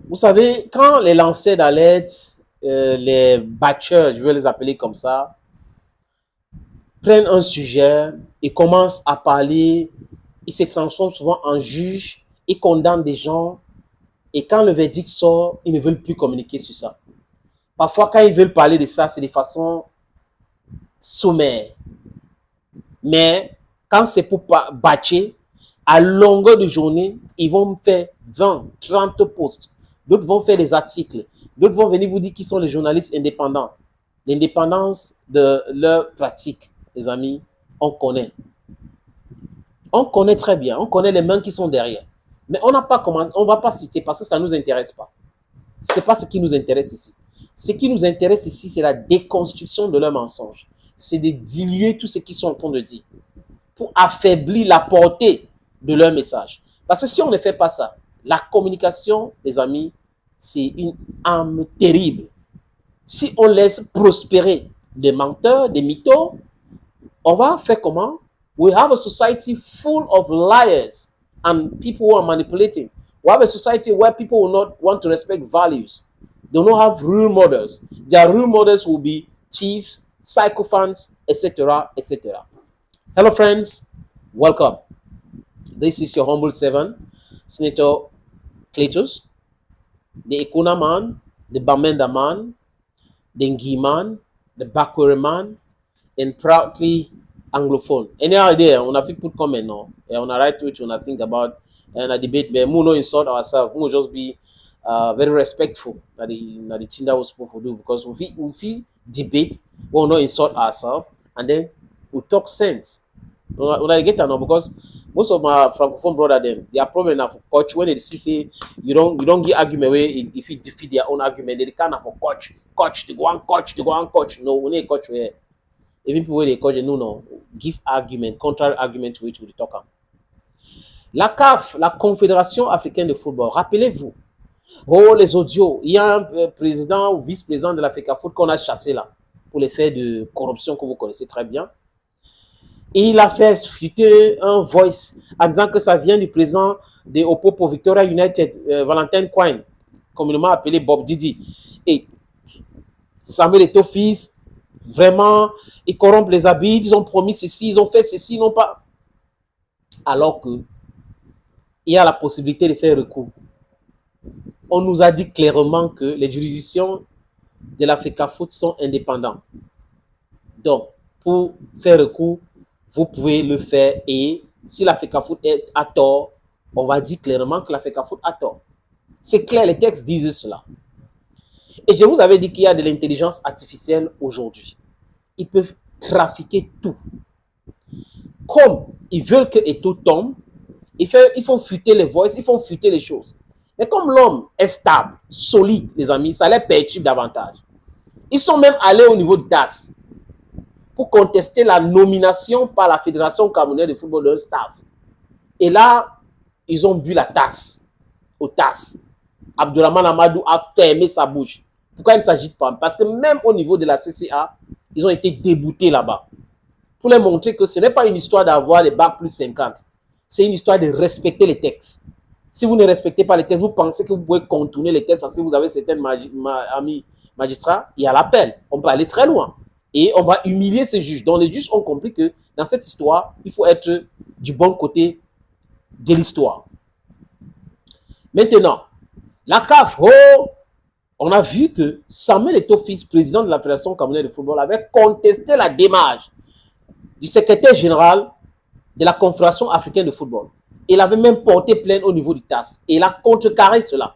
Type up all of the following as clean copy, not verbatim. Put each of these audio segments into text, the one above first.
Vous savez, quand les lanceurs d'alerte, les batcheurs, je vais les appeler comme ça, prennent un sujet et commencent à parler, ils se transforment souvent en juges, ils condamnent des gens et quand le verdict sort, ils ne veulent plus communiquer sur ça. Parfois, quand ils veulent parler de ça, c'est de façon sommaire. Mais quand c'est pour batcher, à longueur de journée, ils vont faire 20, 30 posts. D'autres vont faire des articles. D'autres vont venir vous dire qu'ils sont les journalistes indépendants. L'indépendance de leur pratique, les amis, on connaît. On connaît très bien. On connaît les mains qui sont derrière. Mais on n'a pas commencé, on ne va pas citer parce que ça ne nous intéresse pas. Ce n'est pas ce qui nous intéresse ici. Ce qui nous intéresse ici, c'est la déconstruction de leurs mensonges. C'est de diluer tout ce qu'ils sont en train de dire pour affaiblir la portée de leur message. Parce que si on ne fait pas ça, la communication, les amis, c'est une arme terrible. Si on laisse prospérer des menteurs, des mythos, on va faire comment? We have a society full of liars and people who are manipulating. We have a society where people will not want to respect values. They will not have role models. Their role models will be thieves, psychophants, etc., etc. Hello, friends. Welcome. This is your humble servant, Senator Cletus, the Ekuna man, the Bamenda man, the Ngi man, the Bakwere man, and proudly Anglophone. Any idea? On a fit put comment, no? On a right to it, on a think about and a debate, but we no insult ourselves. We just be very respectful that the thing that was supposed to do because we debate, we will not insult ourselves, and then we talk sense. When I get that now, because most of my francophone brother them, their problem now for coach when they see say you don't give argument away if you defeat their own argument, they can't for coach to go and coach. No, when they coach where even people they coach no give argument, counter argument to which we talk on. La CAF, la Confédération africaine de football, rappelez-vous, oh les audios, il y a un président ou vice-président de la FECAFOOT qu'on a chassé là pour les faits de corruption que vous connaissez très bien. Et il a fait fuiter un voice en disant que ça vient du président de Opopo Victoria United, Valentin Coin, communément appelé Bob Didi. Et Samuel Eto'o-Fils, vraiment, ils corrompent les habits, ils ont promis ceci, ils ont fait ceci, non pas. Alors que il y a la possibilité de faire recours. On nous a dit clairement que les juridictions de la FECAFOOT sont indépendantes. Donc, pour faire recours, vous pouvez le faire et si la FECAFOOT est à tort, on va dire clairement que la FECAFOOT a tort. C'est clair, les textes disent cela. Et je vous avais dit qu'il y a de l'intelligence artificielle aujourd'hui. Ils peuvent trafiquer tout. Comme ils veulent que Eto'o tombe, ils font fuiter les voices, ils font fuiter les choses. Mais comme l'homme est stable, solide, les amis, ça les perturbe davantage. Ils sont même allés au niveau de DAS pour contester la nomination par la Fédération camerounaise de football d'un staff. Et là, ils ont bu la tasse, aux tasses. Abdourahmane Amadou a fermé sa bouche. Pourquoi il ne s'agite pas? Parce que même au niveau de la CCA, ils ont été déboutés là-bas. Pour leur montrer que ce n'est pas une histoire d'avoir les bacs plus 50. C'est une histoire de respecter les textes. Si vous ne respectez pas les textes, vous pensez que vous pouvez contourner les textes parce que vous avez certains amis magistrats, il y a l'appel. On peut aller très loin. Et on va humilier ces juges. Donc les juges ont compris que dans cette histoire, il faut être du bon côté de l'histoire. Maintenant, la CAF, on a vu que Samuel Eto'o-Fils, président de la Fédération camerounaise de football, avait contesté la démarche du secrétaire général de la Confédération africaine de football. Il avait même porté plainte au niveau du TAS. Et il a contrecarré cela.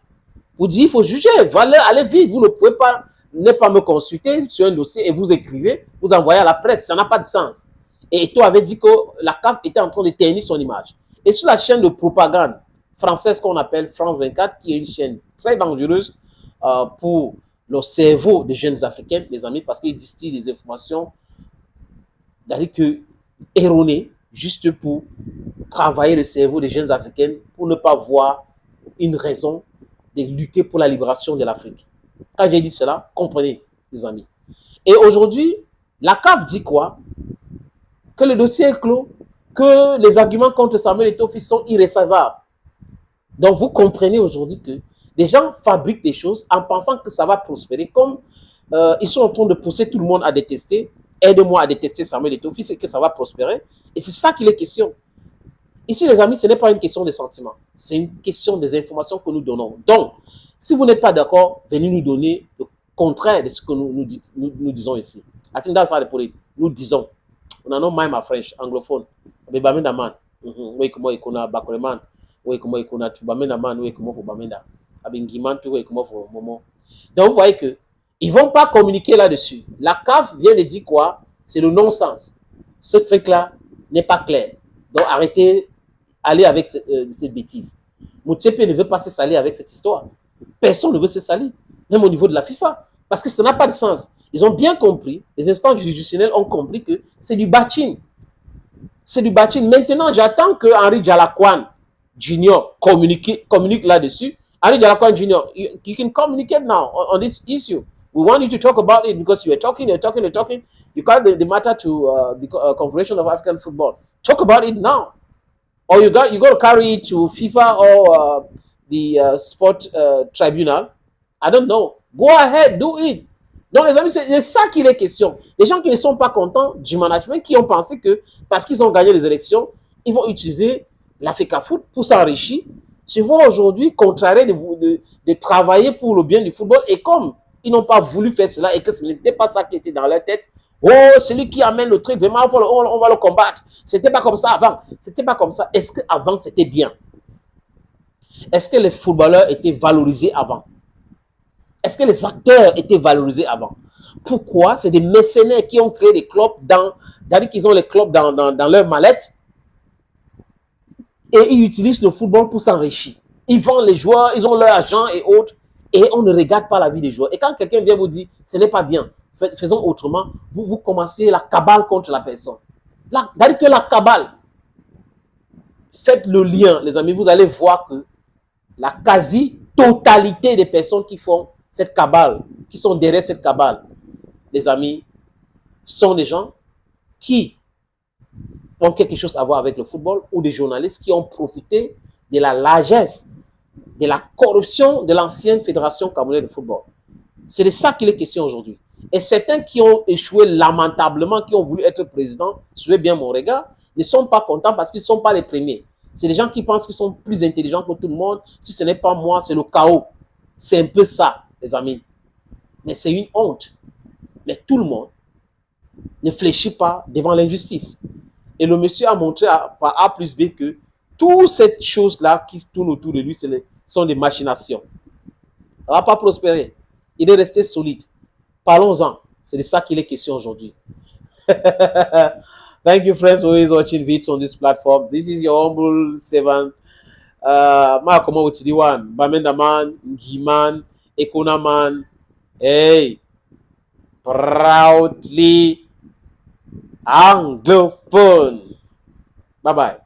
Vous dites, il faut juger, allez vite, vous ne pouvez pas ne pas me consulter sur un dossier et vous écrivez, vous envoyez à la presse, ça n'a pas de sens. Et Eto'o avait dit que la CAF était en train de ternir son image. Et sur la chaîne de propagande française qu'on appelle France 24, qui est une chaîne très dangereuse pour le cerveau des jeunes Africains, les amis, parce qu'ils distillent des informations erronées, juste pour travailler le cerveau des jeunes Africains, pour ne pas voir une raison de lutter pour la libération de l'Afrique. Quand j'ai dit cela, comprenez, les amis. Et aujourd'hui, la CAF dit quoi? Que le dossier est clos, que les arguments contre Samuel Eto'o-Fils sont irrécevables. Donc, vous comprenez aujourd'hui que Des gens fabriquent des choses en pensant que ça va prospérer, comme ils sont en train de pousser tout le monde à détester. Aide-moi à détester Samuel Eto'o, c'est que ça va prospérer. Et c'est ça qu'il est question. Ici, les amis, ce n'est pas une question de sentiments. C'est une question des informations que nous donnons. Donc, si vous n'êtes pas d'accord, venez nous donner le contraire de ce que nous disons ici. Nous disons, on a non même à French, anglophone. Mais bamenda man, oui comment il connaît Bakoleman, oui comment il connaît tu bamenda man, oui comment faut bamenda, abengiman tu oui comment faut moment. Donc vous voyez que ils vont pas communiquer là-dessus. La CAF vient de dire quoi? C'est le non-sens. Ce truc-là n'est pas clair. Donc arrêtez, allez avec cette bêtise. Moutsepe ne veut pas se salir avec cette histoire. Personne ne veut se salir, même au niveau de la FIFA, parce que ça n'a pas de sens. Ils ont bien compris, les instances juridictionnelles ont compris que c'est du bashing. C'est du bashing. Maintenant, j'attends que Henri Jalakwan Jr. communique là-dessus. Henri Jalakwan Jr., you can communicate now on this issue. We want you to talk about it because you're talking. You got the matter to the Confederation of African Football. Talk about it now. Or you got to carry it to FIFA or the sport tribunal. I don't know. Go ahead, do it. Donc, les amis, c'est ça qu'il est question. Les gens qui ne sont pas contents du management, qui ont pensé que parce qu'ils ont gagné les élections, ils vont utiliser la FECAFOOT pour s'enrichir. Je vois aujourd'hui contrarier de travailler pour le bien du football. Et comme ils n'ont pas voulu faire cela et que ce n'était pas ça qui était dans leur tête, oh, celui qui amène le truc, vraiment, on va le combattre. C'était pas comme ça avant. C'était pas comme ça. Est-ce qu'avant, c'était bien? Est-ce que les footballeurs étaient valorisés avant? Est-ce que les acteurs étaient valorisés avant? Pourquoi? C'est des mercenaires qui ont créé des clubs c'est-à-dire qu'ils ont les clubs dans leur mallette et ils utilisent le football pour s'enrichir. Ils vendent les joueurs, ils ont leur agent et autres et on ne regarde pas la vie des joueurs. Et quand quelqu'un vient vous dire ce n'est pas bien, faisons autrement, vous commencez la cabale contre la personne. C'est-à-dire que la cabale, faites le lien, les amis, vous allez voir que la quasi-totalité des personnes qui font cette cabale, qui sont derrière cette cabale, les amis, sont des gens qui ont quelque chose à voir avec le football ou des journalistes qui ont profité de la largesse, de la corruption de l'ancienne fédération camerounaise de football. C'est de ça qu'il est question aujourd'hui. Et certains qui ont échoué lamentablement, qui ont voulu être président, suivez bien mon regard, ne sont pas contents parce qu'ils ne sont pas les premiers. C'est des gens qui pensent qu'ils sont plus intelligents que tout le monde. Si ce n'est pas moi, c'est le chaos. C'est un peu ça, les amis. Mais c'est une honte. Mais tout le monde ne fléchit pas devant l'injustice. Et le monsieur a montré par A plus B que toutes ces choses-là qui tournent autour de lui sont des machinations. Ça ne va pas prospérer. Il est resté solide. Parlons-en. C'est de ça qu'il est question aujourd'hui. Thank you, friends, for always watching videos on this platform. This is your humble servant. Comment vous dites, Bamendaman, Ngiman, Ekonaman. Hey, proudly anglophone. Bye bye.